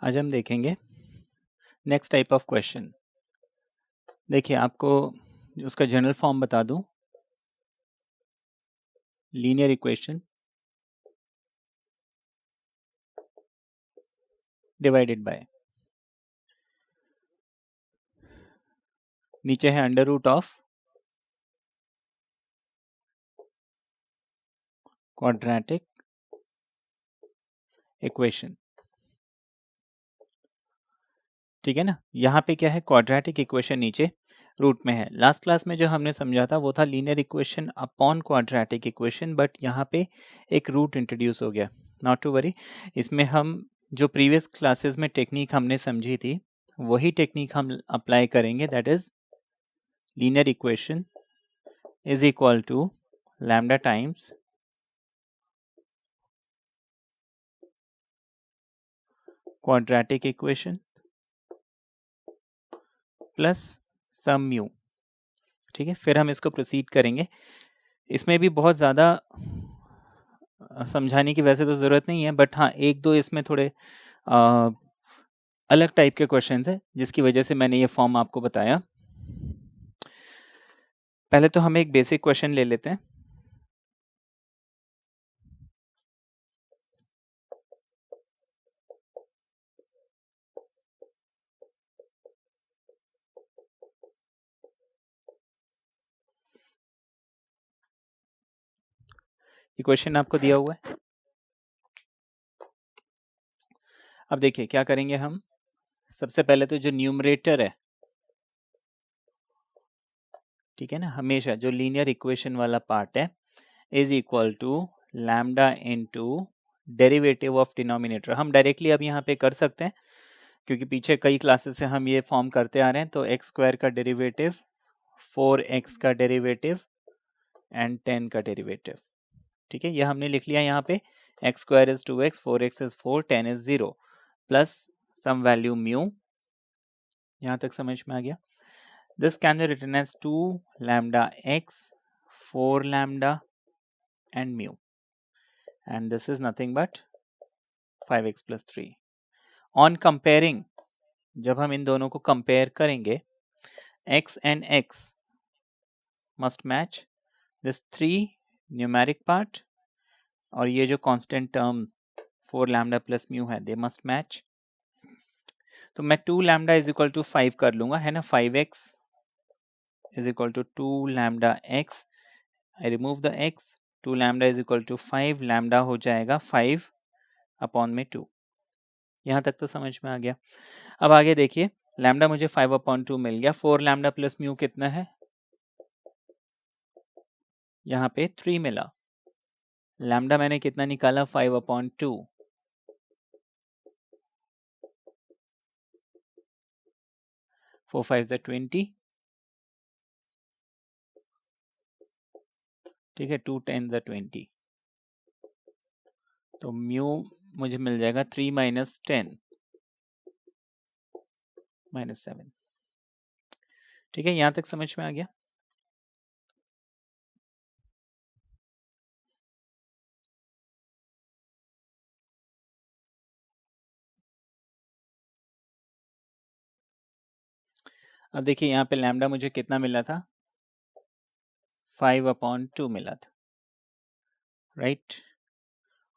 आज हम देखेंगे नेक्स्ट टाइप ऑफ क्वेश्चन। देखिए, आपको उसका जनरल फॉर्म बता दूं। लीनियर इक्वेशन डिवाइडेड बाय, नीचे है under root of quadratic equation. ठीक है ना, यहाँ पे क्या है, क्वाड्रेटिक इक्वेशन नीचे रूट में है। लास्ट क्लास में जो हमने समझा था वो था linear equation upon quadratic equation, but यहाँ पे एक रूट इंट्रोड्यूस हो गया। नॉट टू वरी, इसमें हम जो प्रीवियस क्लासेस में टेक्निक हमने समझी थी वही टेक्निक हम अप्लाई करेंगे। That is linear equation is equal to lambda times quadratic equation plus some mu. ठीक है, फिर हम इसको प्रोसीड करेंगे। इसमें भी बहुत ज़्यादा समझाने की वैसे तो ज़रूरत नहीं है, बट हाँ एक दो इसमें थोड़े अलग टाइप के क्वेश्चंस हैं जिसकी वजह से मैंने ये फॉर्म आपको बताया। पहले तो हम एक बेसिक क्वेश्चन ले लेते हैं। ये क्वेश्चन आपको दिया हुआ है। अब देखिए क्या करेंगे हम। सबसे पहले तो जो न्यूमरेटर है, ठीक है ना, हमेशा जो लीनियर इक्वेशन वाला पार्ट है is equal to lambda into derivative of denominator. हम डायरेक्टली अब यहाँ पे कर सकते हैं क्योंकि पीछे कई क्लासेस से हम ये फॉर्म करते आ रहे हैं। तो एक्स स्क्वायर का डेरिवेटिव, 4x का डेरिवेटिव एंड 10 का डेरिवेटिव। ठीक है, ये हमने लिख लिया यहाँ पे। X square is 2x, 4x is 4, 10 is 0 plus some value mu. यहाँ तक समझ में आ गया। This can be written as 2 lambda x, 4 lambda and mu, and this is nothing but 5x plus 3. On comparing, जब हम इन दोनों को कंपेयर करेंगे, x and x must match this 3 numeric part, और ये जो constant term 4 lambda plus mu है, they must match. तो मैं 2 lambda is equal to 5 कर लूंगा, है ना। 5x is equal to 2 lambda x. I remove the x. 2 lambda is equal to 5. lambda हो जाएगा 5 अपॉन में 2। यहाँ तक तो समझ में आ गया। अब आगे देखिए, लैम्डा मुझे 5 अपॉन 2 मिल गया। 4 लैम्डा प्लस म्यू कितना है, यहाँ पे 3 मिला। लैम्डा मैंने कितना निकाला, 5 अपॉन 2। 4 5 20। ठीक है, 2 10 20। तो म्यू मुझे मिल जाएगा 3 माइनस 10 माइनस 7। ठीक है, यहां तक समझ में आ गया। अब देखिए यहाँ पे लैम्डा मुझे कितना मिला था, 5 अपॉन 2 मिला था, राइट।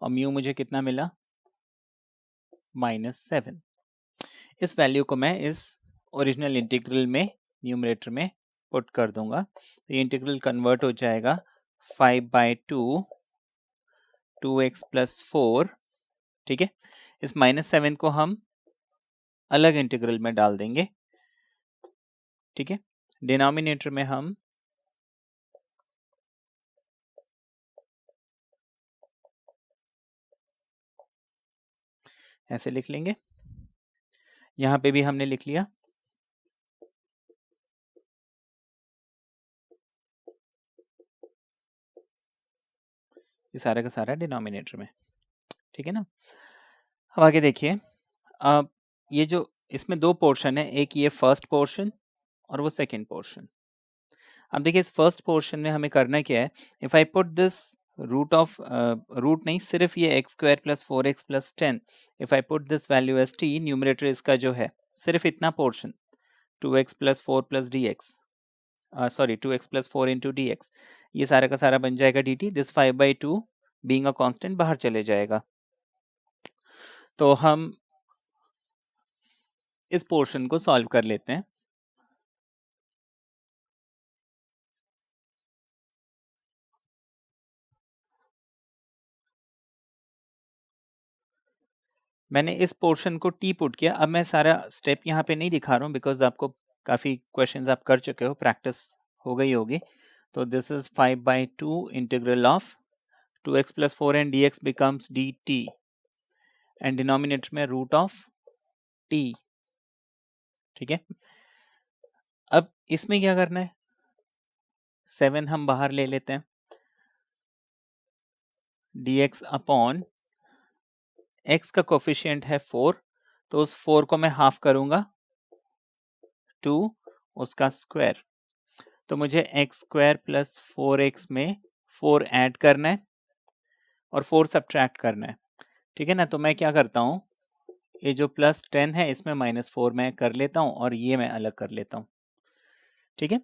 और म्यू मुझे कितना मिला, -7। इस वैल्यू को मैं इस ओरिजिनल इंटीग्रल में न्यूमरेटर में पुट कर दूंगा। तो ये इंटीग्रल कन्वर्ट हो जाएगा 5/2 2x प्लस 4। ठीक है, इस -7 को हम अलग इंटीग्रल में डाल देंगे। ठीक है, डिनोमिनेटर में हम ऐसे लिख लेंगे। यहां पे भी हमने लिख लिया। ये सारा का सारा डिनोमिनेटर में। ठीक है ना। अब आगे देखिए, अब ये जो इसमें दो पोर्शन है, एक ये फर्स्ट पोर्शन और वो सेकेंड पोर्शन। अब देखिए इस फर्स्ट पोर्शन में हमें करना क्या है, if I put this root of root नहीं, सिर्फ ये x square plus 4x plus 10, if I put this value as t, numerator इसका जो है सिर्फ इतना portion 2x plus 4 plus d x, sorry 2x plus 4 into d x, ये सारा का सारा बन जाएगा dt, this 5/2 being a constant बाहर चले जाएगा। तो हम इस पोर्शन को सॉल्व कर लेते हैं। मैंने इस पोर्शन को टी पुट किया। अब मैं सारा स्टेप यहाँ पे नहीं दिखा रहा हूँ बिकॉज आपको काफ़ी क्वेश्चंस आप कर चुके हो, प्रैक्टिस हो गई होगी। तो this is 5/2 integral of 2x plus 4 and dx becomes dt and denominator में रूट ऑफ t। ठीक है, अब इसमें क्या करना है, 7 हम बाहर ले लेते हैं, dx अपॉन x का कोफिशिएंट है 4, तो उस 4 को मैं हाफ करूंगा 2 उसका स्क्वायर, तो मुझे एक्स स्क्वायर प्लस 4x में 4 ऐड करना है और 4 सब्ट्रैक्ट करना है। ठीक है ना, तो मैं क्या करता हूँ, ये जो प्लस 10 है इसमें -4 मैं कर लेता हूँ और ये मैं अलग कर लेता हूँ। ठीक है,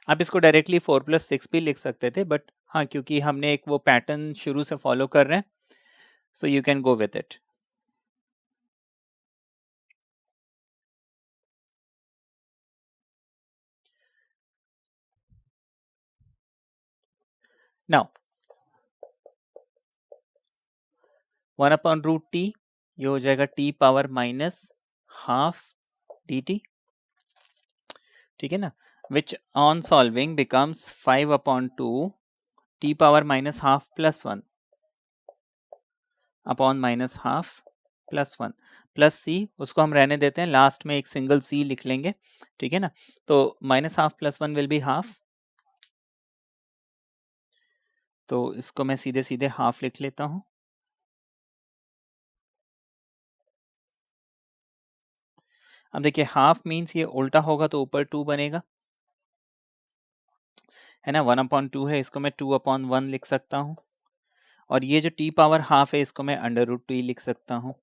आप इसको डायरेक्टली 4 + 6 भी लिख सकते थे, बट हाँ क्योंकि हमने एक वो पैटर्न शुरू से फॉलो कर रहे हैं, so you can go with it. Now 1/√t, ये हो जाएगा t पावर -12 dt। ठीक है ना, which on solving becomes 5/2 t power -12 + 1 upon -12 + 1 plus c, उसको हम रहने देते हैं, लास्ट में एक सिंगल c लिख लेंगे। ठीक है ना, तो -12 + 1 विल बी हाफ, तो इसको मैं सीधे सीधे हाफ लिख लेता हूं। अब देखिए हाफ मीन्स ये उल्टा होगा तो ऊपर 2 बनेगा, है ना, 1/2 है, इसको मैं 2/1 लिख सकता हूँ, और ये जो t पावर हाफ है इसको मैं √t लिख सकता हूँ।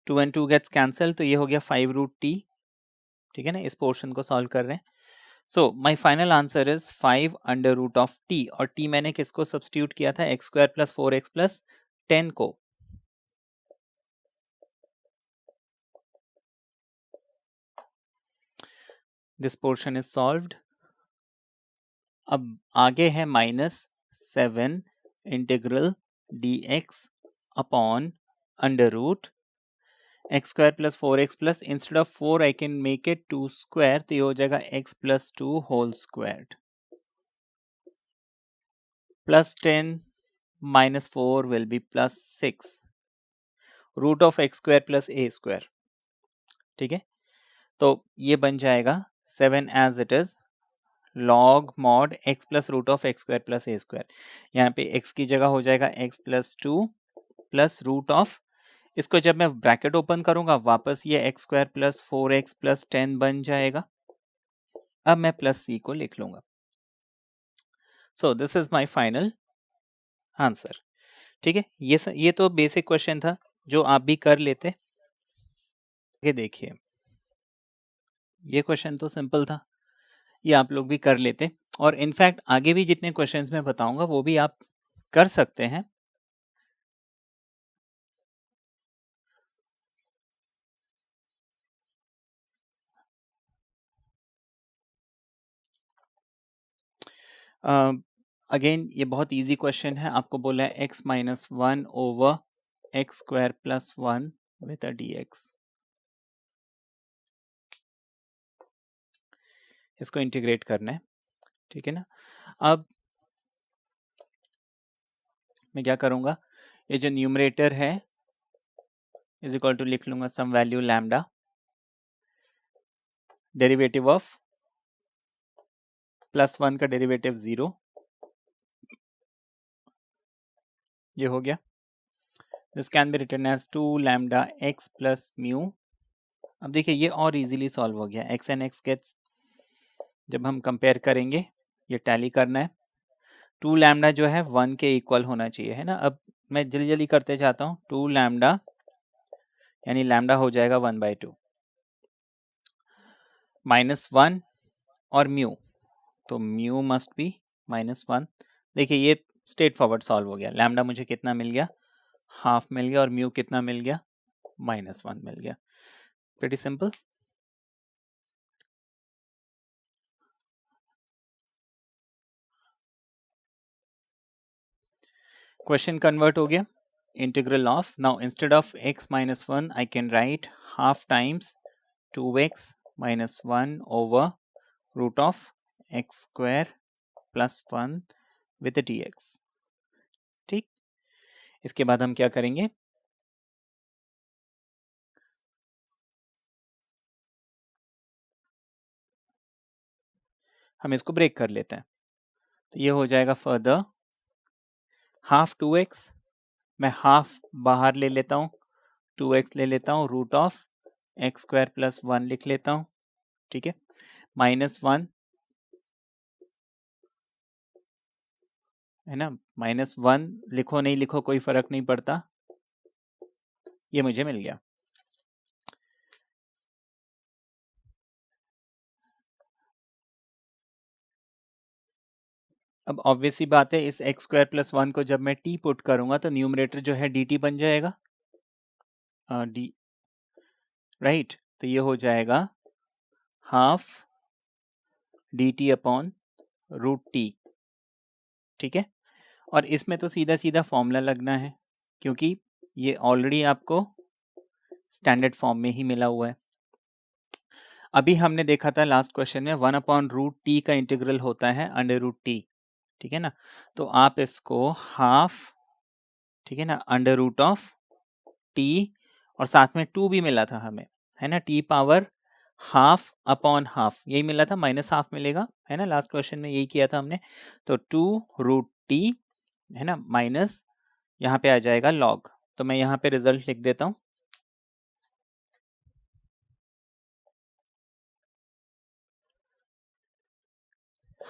2 and 2 गेट्स कैंसल, तो ये हो गया 5√t। ठीक है ना, इस पोर्शन को सॉल्व कर रहे हैं। So my final answer is 5/√t, और t मैंने किसको सब्स्टिट्यूट किया था, x square plus 4x plus 10 को। This portion is solved. अब आगे है -7 integral dx upon √x square plus 4x plus, instead of 4 I can make it 2 square, तो ये हो जाएगा x plus 2 whole squared plus 10 -4 will be plus 6 root of x square plus a square. ठीक है, तो ये बन जाएगा 7 as it is log mod x plus root of x square plus a square. यहाँ पे x की जगह हो जाएगा x plus 2 plus root of, इसको जब मैं ब्रैकेट ओपन करूंगा वापस ये x square plus 4x plus 10 बन जाएगा। अब मैं प्लस c को लिख लूंगा। So this is my final answer. ठीक है, ये तो बेसिक क्वेश्चन था जो आप भी कर लेते। ये देखिए, ये क्वेश्चन तो सिंपल था, ये आप लोग भी कर लेते, और इनफैक्ट आगे भी जितने क्वेश्चंस मैं बताऊंगा वो भी आप कर सकते हैं। अगेन ये बहुत इजी क्वेश्चन है, आपको बोला है x - 1 over x square plus 1 with a dx, इसको इंटीग्रेट करना है। ठीक है ना, अब मैं क्या करूंगा, ये जो न्यूमरेटर है इज इक्वल टू लिख लूंगा some value lambda, derivative of +1 का डेरिवेटिव 0, ये हो गया। This can be written as 2 lambda x plus mu. अब देखिए ये और इजीली सॉल्व हो गया, x एंड x गेट्स, जब हम कंपेयर करेंगे ये टैली करना है, 2 लैम्डा जो है 1 के इक्वल होना चाहिए, है ना। अब मैं जल्दी जल्दी करते जाता हूँ। 2 लैम्डा यानी लैम्डा हो जाएगा 1/2 -1 और म्यू, तो म्यू मस्ट बी -1। देखिए ये स्ट्रेट फॉरवर्ड सॉल्व हो गया। लैम्डा मुझे कितना मिल गया, हाफ मिल गया, और म्यू कितना मिल गया, -1 मिल गया। Pretty simple. क्वेश्चन कन्वर्ट हो गया। Integral of, now instead of x -1 I can write half times 2x -1 over root of x square plus 1 with dx। ठीक, इसके बाद हम क्या करेंगे, हम इसको ब्रेक कर लेते हैं। तो ये हो जाएगा फर्दर हाफ 2x, मैं हाफ बाहर ले लेता हूँ, 2x ले लेता हूँ, root of x square plus 1 लिख लेता हूँ। ठीक है, -1 है ना, -1 लिखो नहीं लिखो कोई फर्क नहीं पड़ता, ये मुझे मिल गया। अब ऑब्वियस सी बात है, इस एक्स स्क्वायर प्लस 1 को जब मैं t पुट करूंगा तो न्यूमरेटर जो है dt बन जाएगा, डी, राइट। तो ये हो जाएगा half dt upon root t। ठीक है, और इसमें तो सीधा सीधा फॉर्मूला लगना है, क्योंकि ये ऑलरेडी आपको स्टैंडर्ड फॉर्म में ही मिला हुआ है। अभी हमने देखा था लास्ट क्वेश्चन में 1/√t का इंटीग्रल होता है √t, ठीक है ना। तो आप इसको हाफ, ठीक है ना, √t, और साथ में 2 भी मिला था हमें, है ना, t power half upon half, यही मिला था, -हाफ मिलेगा, है ना, लास्ट क्वेश्चन में यही किया था हमने। तो 2√t, है ना, माइनस यहाँ पे आ जाएगा लॉग। तो मैं यहाँ पे रिजल्ट लिख देता हूँ,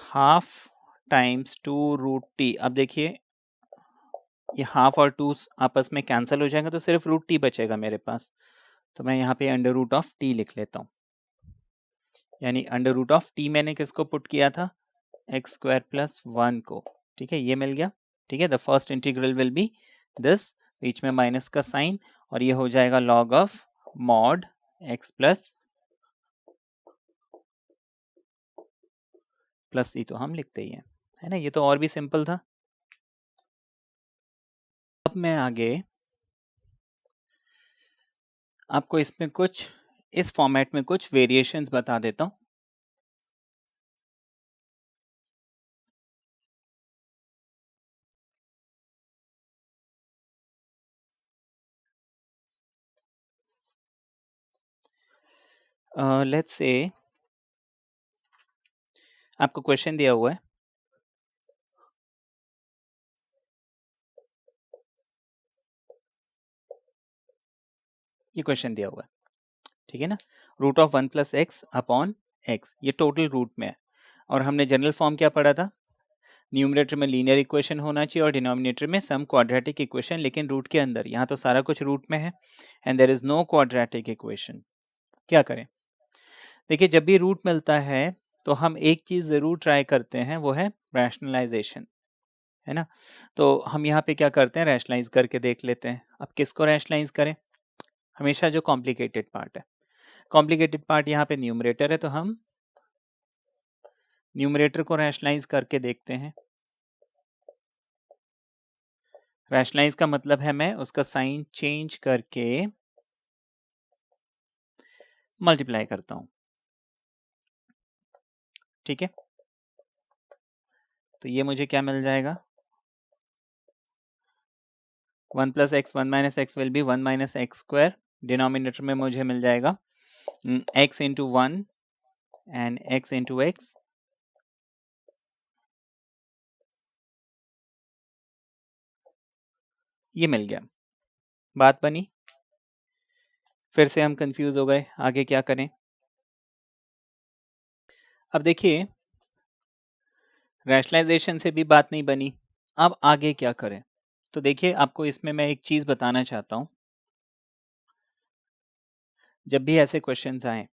हाफ टाइम्स 2√t। अब देखिए ये हाफ और 2 आपस में कैंसिल हो जाएंगे, तो सिर्फ √t बचेगा मेरे पास। तो मैं यहाँ पे √t लिख लेता हूँ, यानी √t मैंने किसको पुट किया था, एक्स स्क्वायर प्लस 1 को। ठीक है, ये मिल गया। ठीक है, the first integral will be this, बीच में माइनस का साइन, और ये हो जाएगा log of mod x plus c, तो हम लिखते ही हैं, है ना। ये तो और भी सिंपल था। अब मैं आगे आपको इसमें कुछ, इस फॉर्मेट में कुछ वेरिएशंस बता देता हूँ। लेट्स से आपको क्वेश्चन दिया हुआ है, ये क्वेश्चन दिया हुआ है, ठीक है ना, root of 1 + x upon x, ये टोटल रूट में है। और हमने जनरल फॉर्म क्या पढ़ा था, न्यूमरेटर में लीनियर इक्वेशन होना चाहिए और डिनोमिनेटर में सम क्वाड्रेटिक इक्वेशन, लेकिन रूट के अंदर, यहाँ तो सारा कुछ रूट में है, and there is no quadratic equation. क्या करें, देखिए जब भी रूट मिलता है तो हम एक चीज जरूर ट्राई करते हैं, वो है रैशनलाइजेशन, है ना। तो हम यहाँ पे क्या करते हैं, रैशनलाइज करके देख लेते हैं। अब किसको रैशनलाइज करें, हमेशा जो कॉम्प्लिकेटेड पार्ट है, कॉम्प्लिकेटेड पार्ट यहाँ पे न्यूमरेटर है, तो हम न्यूमरेटर को रैशनलाइज करके देखते हैं। रैशनलाइज का मतलब है मैं उसका साइन चेंज करके मल्टीप्लाई करता हूं, ठीक है। तो ये मुझे क्या मिल जाएगा, 1 + x 1 - x will be 1 - x square, denominator में मुझे मिल जाएगा x × 1 एंड x × x, ये मिल गया, बात बनी। फिर से हम कंफ्यूज हो गए, आगे क्या करें। अब देखिए रैशनलाइजेशन से भी बात नहीं बनी, अब आगे क्या करें? तो देखिए, आपको इसमें मैं एक चीज बताना चाहता हूं। जब भी ऐसे क्वेश्चंस आए,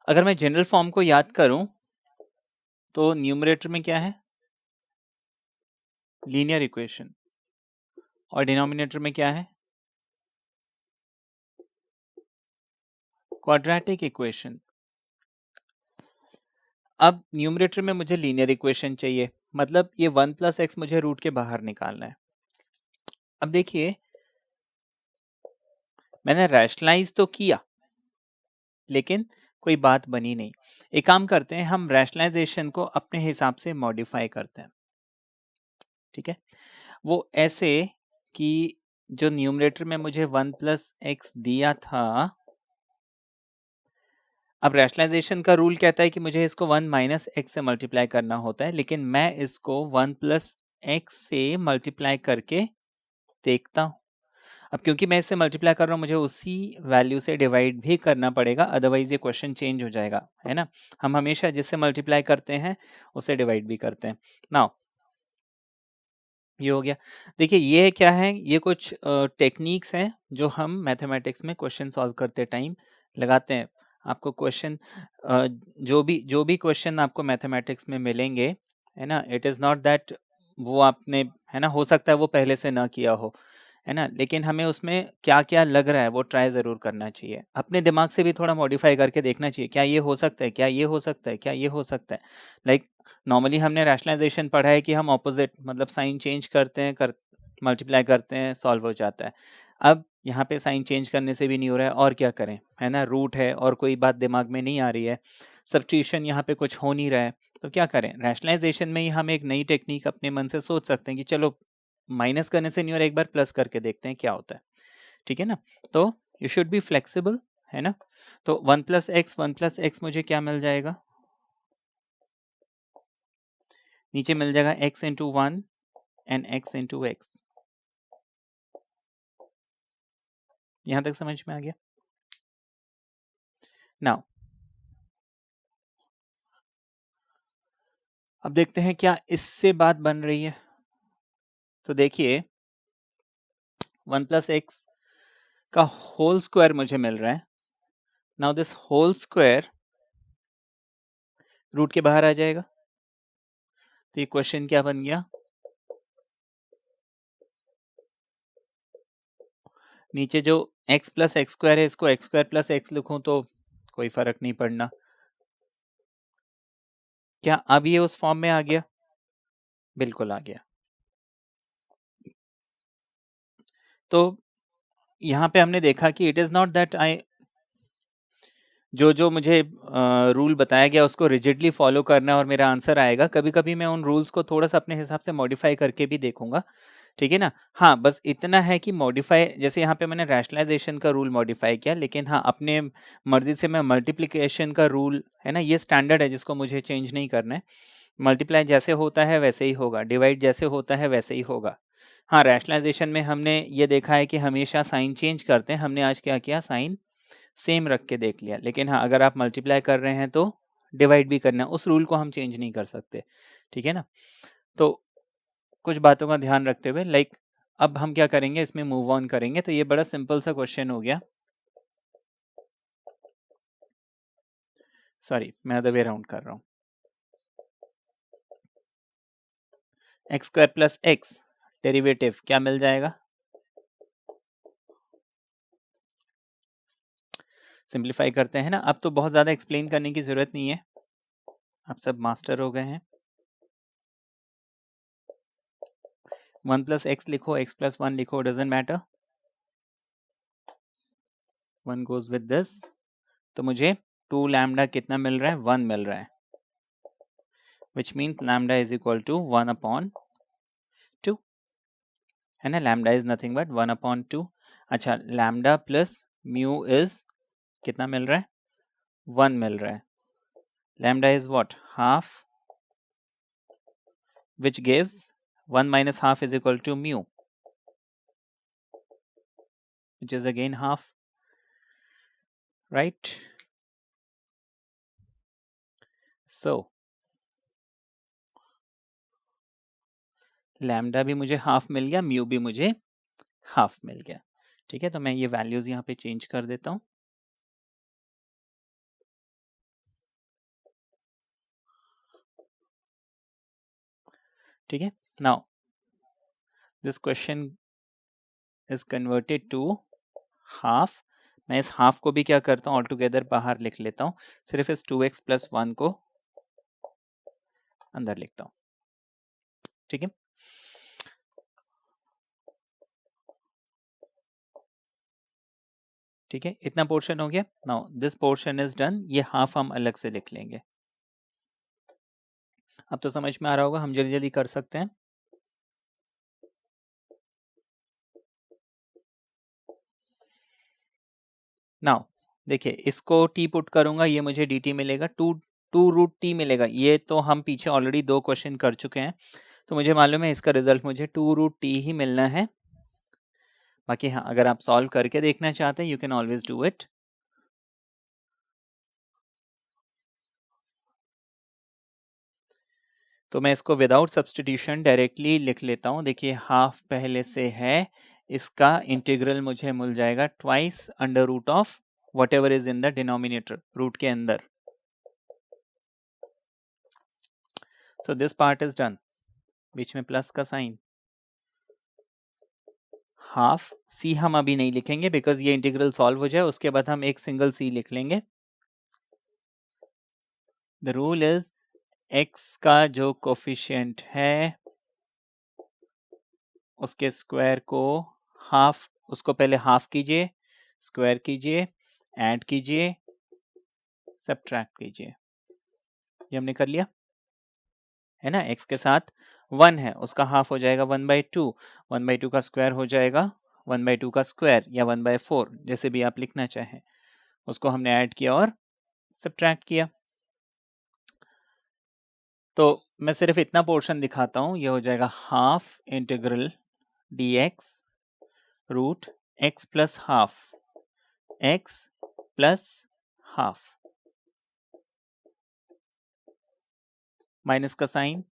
अगर मैं जनरल फॉर्म को याद करूं तो न्यूमरेटर में क्या है? Linear equation. और डिनोमिनेटर में क्या है? Quadratic equation. अब न्यूमरेटर में मुझे लीनियर इक्वेशन चाहिए, मतलब ये 1 प्लस एक्स मुझे रूट के बाहर निकालना है। अब देखिए, मैंने रैशनलाइज तो किया लेकिन कोई बात बनी नहीं। एक काम करते हैं, हम रैशनलाइजेशन को अपने हिसाब से मॉडिफाई करते हैं। ठीक है, वो ऐसे कि जो न्यूमरेटर में मुझे 1 प्लस एक्स दिया था, अब रैशनलाइजेशन का रूल कहता है कि मुझे इसको 1 माइनस एक्स से मल्टीप्लाई करना होता है, लेकिन मैं इसको 1 प्लस एक्स से मल्टीप्लाई करके देखता हूं। अब क्योंकि मैं इससे मल्टीप्लाई कर रहा हूं, मुझे उसी वैल्यू से डिवाइड भी करना पड़ेगा, अदरवाइज ये क्वेश्चन चेंज हो जाएगा, है ना। हम हमेशा जिससे मल्टीप्लाई करते हैं उसे डिवाइड भी करते हैं। नाउ ये हो गया। देखिए ये क्या है, ये कुछ टेक्निक्स हैं जो हम मैथमेटिक्स में क्वेश्चन सॉल्व करते टाइम लगाते हैं। आपको क्वेश्चन जो भी क्वेश्चन आपको मैथमेटिक्स में मिलेंगे, है ना, इट इज़ नॉट दैट वो आपने, है ना, हो सकता है वो पहले से ना किया हो, है ना, लेकिन हमें उसमें क्या क्या लग रहा है वो ट्राई ज़रूर करना चाहिए। अपने दिमाग से भी थोड़ा मॉडिफाई करके देखना चाहिए, क्या ये हो सकता है, क्या ये हो सकता है, क्या ये हो सकता है। लाइक नॉर्मली हमने रैशनलाइजेशन पढ़ा है कि हम ऑपोजिट, मतलब साइन चेंज करते हैं, मल्टीप्लाई करते हैं, सॉल्व हो जाता है। अब यहाँ पे साइन चेंज करने से भी नहीं हो रहा है, और क्या करें, है ना, रूट है और कोई बात दिमाग में नहीं आ रही है, सब्स्टिट्यूशन यहाँ पे कुछ हो नहीं रहा है, तो क्या करें? रैशनलाइजेशन में ही हम एक नई टेक्निक अपने मन से सोच सकते हैं कि चलो माइनस करने से नहीं हो रहा, एक बार प्लस करके देखते हैं क्या होता है। ठीक है ना, तो यू शुड बी फ्लेक्सिबल, है ना। तो 1 प्लस एक्स मुझे क्या मिल जाएगा? नीचे मिल जाएगा x into 1 and x into x. यहां तक समझ में आ गया? नाउ अब देखते हैं क्या इससे बात बन रही है। तो देखिए 1 प्लस एक्स का होल स्क्वायर मुझे मिल रहा है। Now this whole square root के बाहर आ जाएगा, तो ये क्वेश्चन क्या बन गया? नीचे जो x प्लस एक्स स्क्वायर है, इसको एक्स स्क्वायर प्लस एक्स लिखूं तो कोई फर्क नहीं पड़ना। क्या अब ये उस फॉर्म में आ गया? बिल्कुल आ गया। तो यहां पे हमने देखा कि it is not that I, जो जो मुझे रूल बताया गया उसको रिजिडली फॉलो करना है और मेरा आंसर आएगा। कभी कभी मैं उन रूल्स को थोड़ा सा अपने हिसाब से मॉडिफाई करके भी देखूंगा। ठीक है ना। हाँ, बस इतना है कि मॉडिफाई, जैसे यहाँ पे मैंने रैशनलाइजेशन का रूल मॉडिफाई किया, लेकिन हाँ अपने मर्जी से मैं मल्टीप्लिकेशन का रूल, है ना, ये स्टैंडर्ड है जिसको मुझे चेंज नहीं करना है। मल्टीप्लाई जैसे होता है वैसे ही होगा, डिवाइड जैसे होता है वैसे ही होगा। हाँ, रैशनलाइजेशन में हमने ये देखा है कि हमेशा साइन चेंज करते हैं, हमने आज क्या किया, साइन सेम रख के देख लिया। लेकिन हाँ, अगर आप मल्टीप्लाई कर रहे हैं तो डिवाइड भी करना है, उस रूल को हम चेंज नहीं कर सकते। ठीक है ना। तो कुछ बातों का ध्यान रखते हुए, लाइक अब हम क्या करेंगे, इसमें मूव ऑन करेंगे। तो ये बड़ा सिंपल सा क्वेश्चन हो गया। सॉरी, मैं अदर वे राउंड कर रहा हूँ। X square plus x derivative क्या मिल जाएगा? सिंप्लीफाई करते हैं ना। अब तो बहुत ज्यादा एक्सप्लेन करने की जरूरत नहीं है, आप सब मास्टर हो गए हैं। 1 प्लस एक्स लिखो, x प्लस 1 लिखो, doesn't matter, 1 goes with this. तो मुझे 2 लैम्डा कितना मिल रहा है? 1 मिल रहा है, which means lambda is equal to 1/2, है ना। Lambda is nothing but 1/2। अच्छा, लैम्डा प्लस म्यू इज कितना मिल रहा है? 1 मिल रहा है। Lambda is what? Half, which gives 1 minus half is equal to mu, which is again half, right? So lambda भी मुझे हाफ मिल गया, म्यू भी मुझे हाफ मिल गया। ठीक है, तो मैं ये वैल्यूज यहाँ पे चेंज कर देता हूँ। ठीक है, now this question is converted to half. मैं इस हाफ को भी क्या करता हूँ, ऑल टुगेदर बाहर लिख लेता हूँ, सिर्फ इस 2x + 1 को अंदर लिखता हूँ। ठीक है, ठीक है, इतना पोर्शन हो गया। Now this portion is done, ये हाफ हम अलग से लिख लेंगे। अब तो समझ में आ रहा होगा, हम जल्दी जल्दी कर सकते हैं। नाउ देखिए, इसको t पुट करूंगा, ये मुझे dt मिलेगा, 2√t मिलेगा। ये तो हम पीछे ऑलरेडी 2 क्वेश्चन कर चुके हैं, तो मुझे मालूम है इसका रिजल्ट मुझे 2√t ही मिलना है। बाकी हाँ, अगर आप सॉल्व करके देखना चाहते हैं, you can always do it. तो मैं इसको विदाउट सब्सटीट्यूशन डायरेक्टली लिख लेता हूँ। देखिए, हाफ पहले से है, इसका इंटीग्रल मुझे मिल जाएगा twice under root of whatever is in the denominator, root के अंदर। So this part is done. बीच में प्लस का साइन, हाफ सी हम अभी नहीं लिखेंगे बिकॉज ये इंटीग्रल सॉल्व हो जाए, उसके बाद हम एक सिंगल सी लिख लेंगे। द रूल इज x का जो कोफिशिएंट है उसके स्क्वायर को हाफ, उसको पहले हाफ कीजिए, स्क्वायर कीजिए, ऐड कीजिए, सब्ट्रैक्ट कीजिए। ये हमने कर लिया है ना। x के साथ 1 है, उसका हाफ हो जाएगा 1/2, 1/2 का स्क्वायर हो जाएगा 1/2 का स्क्वायर या 1/4, जैसे भी आप लिखना चाहें। उसको हमने ऐड किया और सब्ट्रैक्ट किया। तो मैं सिर्फ इतना पोर्शन दिखाता हूं, ये हो जाएगा half integral dx root x plus half, x plus half, minus का साइन,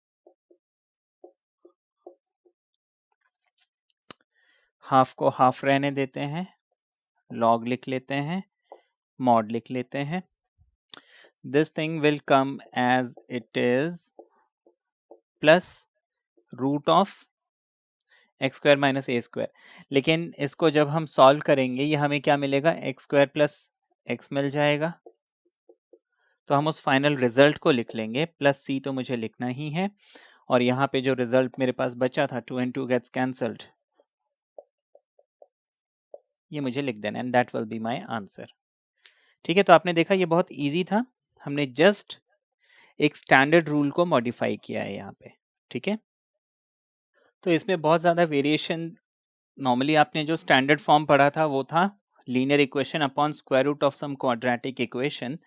हाफ को हाफ रहने देते हैं, लॉग लिख लेते हैं, मॉड लिख लेते हैं। This thing will come as it is plus root of x square minus a square. लेकिन इसको जब हम सॉल्व करेंगे, ये हमें क्या मिलेगा, एक्स स्क्वायर प्लस एक्स मिल जाएगा। तो हम उस फाइनल रिजल्ट को लिख लेंगे, प्लस सी तो मुझे लिखना ही है, और यहाँ पे जो रिजल्ट मेरे पास बचा था 2 and 2 गेट्स कैंसल्ड, ये मुझे लिख देना, and that will be my answer. ठीक है, तो आपने देखा ये बहुत इजी था, हमने जस्ट एक स्टैंडर्ड रूल को मॉडिफाई किया है यहाँ पे। ठीक है, तो इसमें बहुत ज़्यादा वेरिएशन, नॉर्मली आपने जो स्टैंडर्ड फॉर्म पढ़ा था वो था linear equation upon square root of some quadratic equation,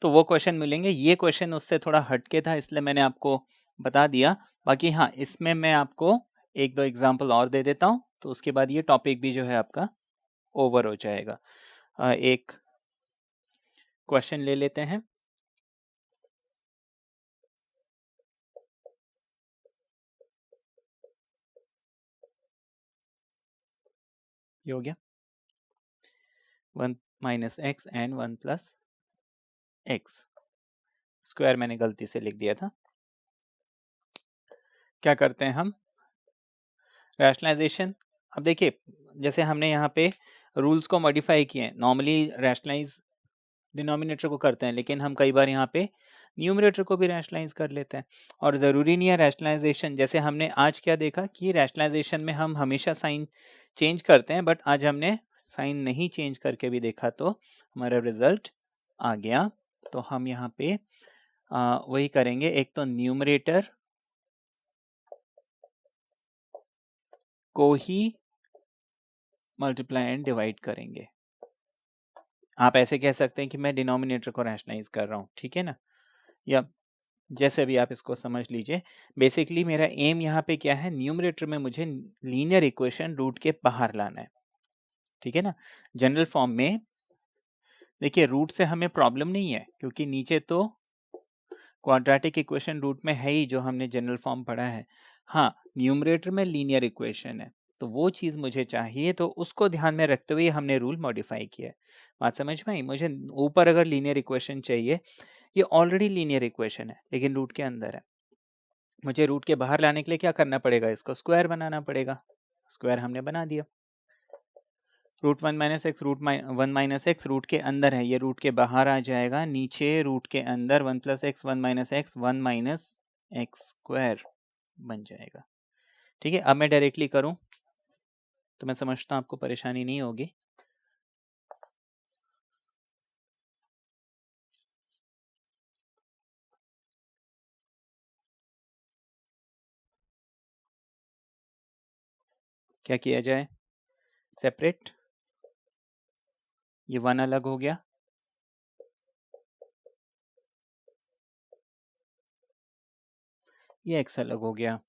तो वो क्वेश्चन मिलेंगे। ये क्वेश्चन उससे थोड़ा हटके था, इसलिए मैंने आपको बता दिया। बाकी हाँ, इसमें मैं आपको एक दो एग्जांपल और दे देता हूँ, तो उसके बाद ये टॉपिक भी जो है आपका ओवर हो जाएगा। एक क्वेश्चन ले लेते हैं। ये हो गया 1 minus x and 1 plus x, square मैंने गलती से लिख दिया था। क्या करते हैं हम, रैशनलाइजेशन। अब देखिए, जैसे हमने यहाँ पे रूल्स को मॉडिफाई किए हैं, नॉर्मली रैशनलाइज डिनोमिनेटर को करते हैं, लेकिन हम कई बार यहाँ पे न्यूमरेटर को भी रैशनलाइज कर लेते हैं। और ज़रूरी नहीं है रैशनलाइजेशन, जैसे हमने आज क्या देखा कि रैशनलाइजेशन में हम हमेशा साइन चेंज करते हैं, बट आज हमने साइन नहीं चेंज करके भी देखा, तो हमारा रिजल्ट आ गया। तो हम यहाँ पे वही करेंगे, एक तो न्यूमरेटर को ही मल्टीप्लाई एंड डिवाइड करेंगे। आप ऐसे कह सकते हैं कि मैं डिनोमिनेटर को रैशनलाइज कर रहा हूँ, ठीक है ना, या जैसे भी आप इसको समझ लीजिए। बेसिकली मेरा एम यहाँ पे क्या है, न्यूमरेटर में मुझे लीनियर इक्वेशन रूट के बाहर लाना है, ठीक है ना। जनरल फॉर्म में देखिए, रूट से हमें प्रॉब्लम नहीं है, क्योंकि नीचे तो क्वाड्रेटिक इक्वेशन रूट में है ही, जो हमने जनरल फॉर्म पढ़ा है। हाँ, न्यूमरेटर में लीनियर इक्वेशन है, तो वो चीज़ मुझे चाहिए, तो उसको ध्यान में रखते हुए हमने रूल मॉडिफाई किया है। बात समझ में आई? मुझे ऊपर अगर लीनियर इक्वेशन चाहिए, ये ऑलरेडी लीनियर इक्वेशन है लेकिन रूट के अंदर है, मुझे रूट के बाहर लाने के लिए क्या करना पड़ेगा, इसको स्क्वायर बनाना पड़ेगा। स्क्वायर हमने बना दिया। Root 1 minus x, root 1 minus x root के अंदर है, ये रूट के बाहर आ जाएगा, नीचे रूट के अंदर 1 plus x 1 minus x 1 minus x square बन जाएगा। ठीक है, अब मैं डायरेक्टली करूं तो मैं समझता हूं आपको परेशानी नहीं होगी। क्या किया जाए, सेपरेट, ये 1 अलग हो गया, ये x अलग हो गया।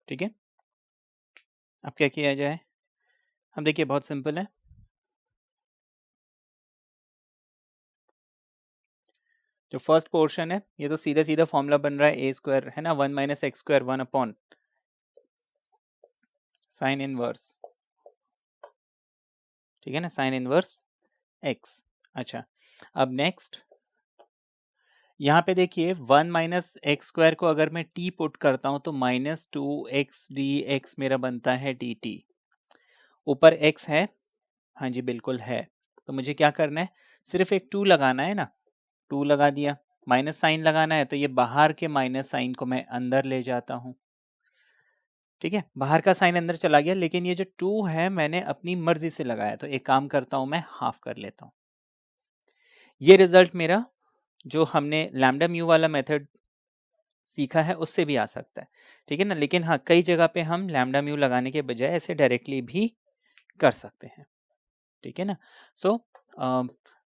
ठीक है, अब क्या किया जाए, हम देखिए बहुत सिंपल है, जो फर्स्ट पोर्शन है ये तो सीधा सीधा फॉर्मूला बन रहा है ए स्क्वायर है ना, 1 minus x square 1 upon sine inverse, ठीक है ना, साइन इनवर्स x। अच्छा, अब नेक्स्ट यहाँ पे देखिए 1 माइनस एक्स स्क्वायर को अगर मैं t पुट करता हूं तो माइनस 2x dx मेरा बनता है dt। ऊपर x है, हाँ जी बिल्कुल है, तो मुझे क्या करना है, सिर्फ एक 2 लगाना है ना, 2 लगा दिया, माइनस साइन लगाना है तो ये बाहर के माइनस साइन को मैं अंदर ले जाता हूं। ठीक है, बाहर का साइन अंदर चला गया, लेकिन ये जो 2 है मैंने अपनी मर्जी से लगाया, तो एक काम करता हूं मैं हाफ कर लेता हूं। ये रिजल्ट मेरा जो हमने लैम्डा म्यू वाला मेथड सीखा है उससे भी आ सकता है। ठीक है ना, लेकिन हाँ कई जगह पे हम लैम्डा म्यू लगाने के बजाय ऐसे डायरेक्टली भी कर सकते हैं। ठीक है ना, so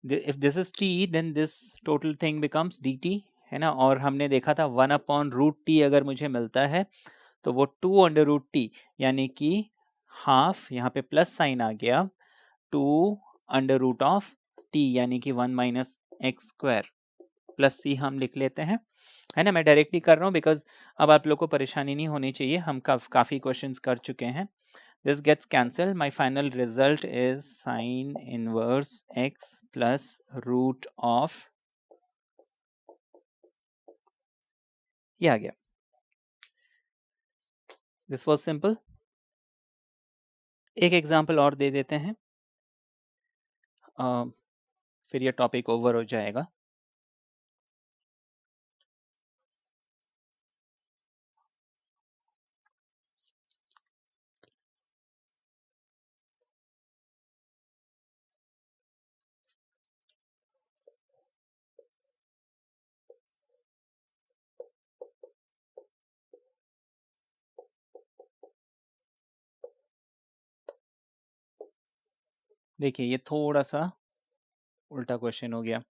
if this is t then this total thing becomes d t, है ना, और हमने देखा था 1 अपॉन रूट टी अगर मुझे मिलता है तो वो 2 अंडर रूट टी, यानी कि हाफ, यहाँ पे प्लस साइन आ गया, 2 अंडर रूट ऑफ टी यानी कि 1 माइनस एक्स स्क्वायर प्लस सी हम लिख लेते हैं, है ना। मैं डायरेक्टली कर रहा हूँ बिकॉज अब आप लोग को परेशानी नहीं होनी चाहिए, हम काफ़ी क्वेश्चंस कर चुके हैं। This gets cancelled. My final result is sine inverse x plus root of, ये आ गया। This was simple. एक एग्जाम्पल और दे देते हैं, फिर ये टॉपिक ओवर हो जाएगा। देखिए ये थोड़ा सा उल्टा क्वेश्चन हो गया,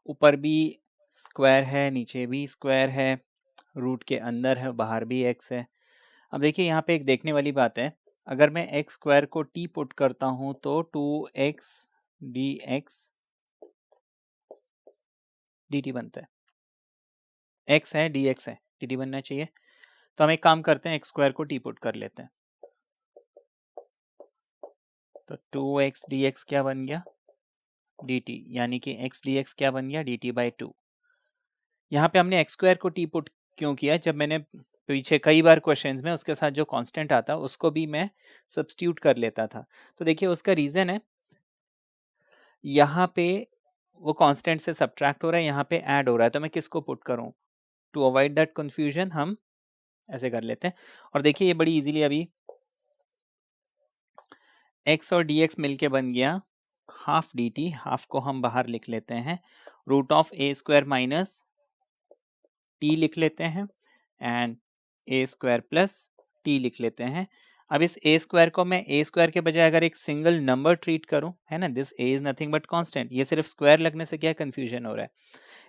ऊपर भी स्क्वायर है नीचे भी स्क्वायर है, रूट के अंदर है बाहर भी x है। अब देखिए यहाँ पे एक देखने वाली बात है, अगर मैं एक्स स्क्वायर को t पुट करता हूँ तो 2x dx dt बनता है, x है dx है dt बनना चाहिए, तो हम एक काम करते हैं एक्स स्क्वायर को t पुट कर लेते हैं, तो 2x dx क्या बन गया dt, यानी कि x dx क्या बन गया dt बाई 2। यहाँ पे हमने एक्स स्क्वायर को t पुट क्यों किया, जब मैंने पीछे कई बार क्वेश्चंस में उसके साथ जो कांस्टेंट आता उसको भी मैं सब्स्टिट्यूट कर लेता था, तो देखिए उसका रीजन है, यहाँ पे वो कांस्टेंट से सब्ट्रैक्ट हो रहा है, यहाँ पे ऐड हो रहा है, तो मैं किसको पुट करूँ, टू अवॉइड दैट कंफ्यूजन हम ऐसे कर लेते हैं। और देखिए ये बड़ी इजीली अभी x और dx मिलके बन गया हाफ dt, हाफ को हम बाहर लिख लेते हैं, root of a square minus t लिख लेते हैं, and a square plus t लिख लेते हैं। अब इस ए स्क्वायर को मैं ए स्क्वायर के बजाय अगर एक सिंगल नंबर ट्रीट करूं, है ना, this A is nothing but constant, ये सिर्फ स्क्वायर लगने से क्या कंफ्यूजन हो रहा है,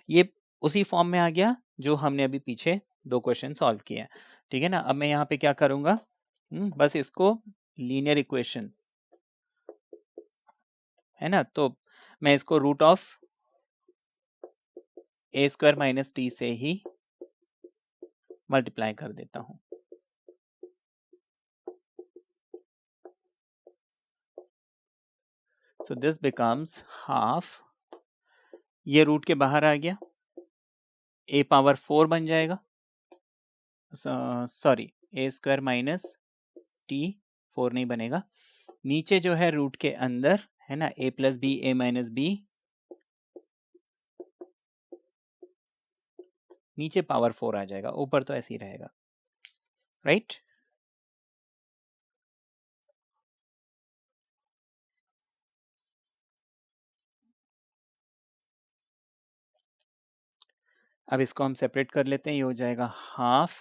ये उसी फॉर्म में आ गया जो हमने अभी पीछे 2 क्वेश्चन सॉल्व किए हैं। ठीक है ना, अब मैं यहाँ पे क्या करूंगा, बस इसको लीनियर इक्वेशन, है ना, तो मैं इसको root of a square minus t से ही मल्टीप्लाई कर देता हूं। सो दिस बिकम्स हाफ, ये रूट के बाहर आ गया, ए पावर 4 बन जाएगा, sorry a square minus t, 4 नहीं बनेगा, नीचे जो है रूट के अंदर है ना, ए प्लस बी, ए माइनस बी, नीचे पावर 4 आ जाएगा, ऊपर तो ऐसे ही रहेगा, राइट। अब इसको हम सेपरेट कर लेते हैं, ये हो जाएगा half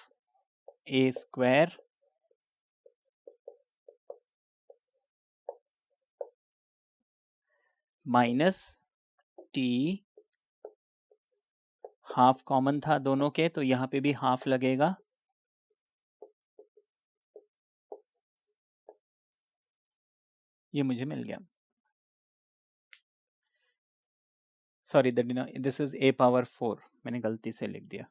a square minus t, half common था दोनों के तो यहाँ पे भी हाफ लगेगा, ये मुझे मिल गया, sorry this is a power 4, मैंने गलती से लिख दिया।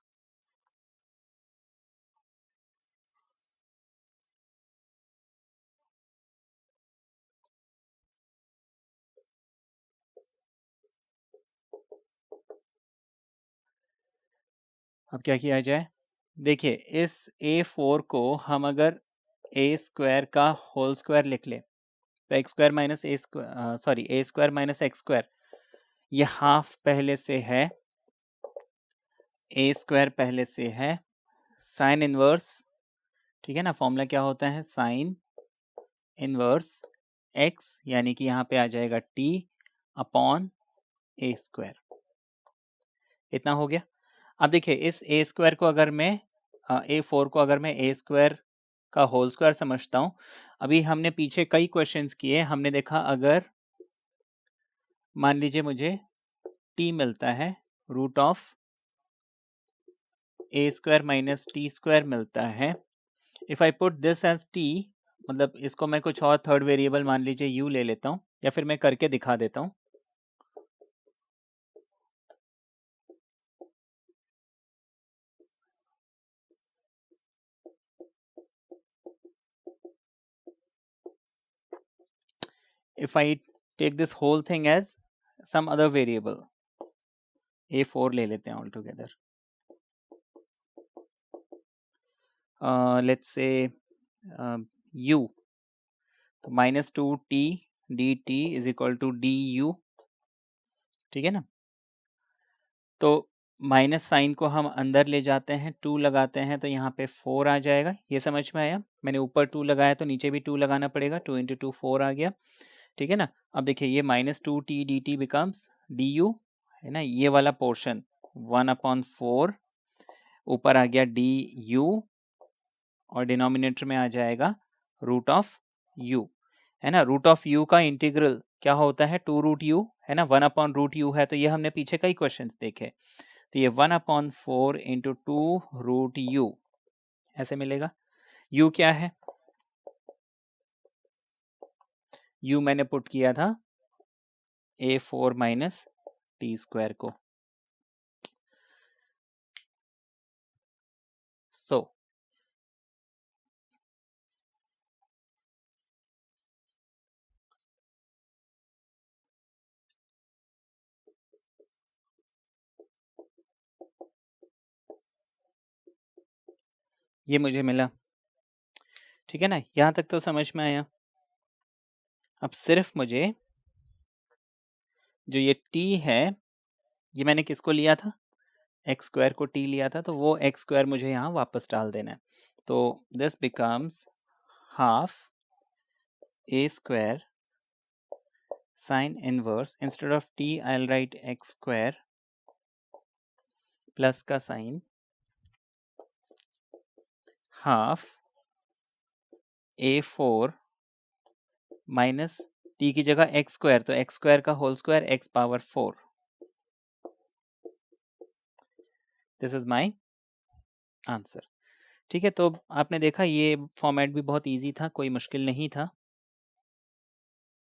अब क्या किया जाए, देखिए इस a4 को हम अगर ए स्क्वायर का होल स्क्वायर लिख ले तो x square minus a square, sorry a square minus x square, ये हाफ पहले से है, ए स्क्वायर पहले से है, साइन इनवर्स, ठीक है ना, फॉर्मूला क्या होता है, साइन इनवर्स एक्स, यानी कि यहाँ पे आ जाएगा टी अपॉन ए स्क्वायर, इतना हो गया। अब देखिए इस ए स्क्वायर को अगर मैं A4 को अगर मैं ए स्क्वायर का होल स्क्वायर समझता हूँ, अभी हमने पीछे कई क्वेश्चंस किए, हमने देखा अगर मान लीजिए मुझे t मिलता है, root of a square minus t square मिलता है, if I put this as t, मतलब इसको मैं कुछ और थर्ड वेरिएबल मान लीजिए u ले लेता हूँ, या फिर मैं करके दिखा देता हूँ। If I take this whole thing as some other variable, a4 ले लेते हैं all together, let's say u, तो minus 2t dt is equal to du, ठीक है ना, तो माइनस साइन को हम अंदर ले जाते हैं, 2 लगाते हैं तो यहाँ पे 4 आ जाएगा, ये समझ में आया, मैंने ऊपर 2 लगाया तो नीचे भी 2 लगाना पड़ेगा, 2 इंटू 2 4 आ गया, ठीक है ना। अब देखिए ये minus 2t dt becomes du, है ना, ये वाला पोर्शन 1/4 ऊपर आ गया du, और डिनोमिनेटर में आ जाएगा रूट ऑफ u, है ना, रूट ऑफ u का इंटीग्रल क्या होता है, 2 रूट u, है ना, 1/√u है, तो ये हमने पीछे कई क्वेश्चंस देखे, तो ये 1/4 इंटू 2 रूट u ऐसे मिलेगा। u क्या है, u मैंने पुट किया था a4 माइनस टी स्क्वायर को, सो ये मुझे मिला, ठीक है ना, यहां तक तो समझ में आया। अब सिर्फ मुझे जो ये t है, ये मैंने किसको लिया था, एक्स स्क्वायर को t लिया था, तो वो एक्स स्क्वायर मुझे यहाँ वापस डाल देना है, तो this becomes half a square sine inverse, instead of t I will write x square plus का sign half a4 minus t की जगह एक्स स्क्वायर, तो एक्स स्क्वायर का whole square x power 4, this is my answer, ठीक है। तो आपने देखा ये फॉर्मेट भी बहुत इजी था, कोई मुश्किल नहीं था।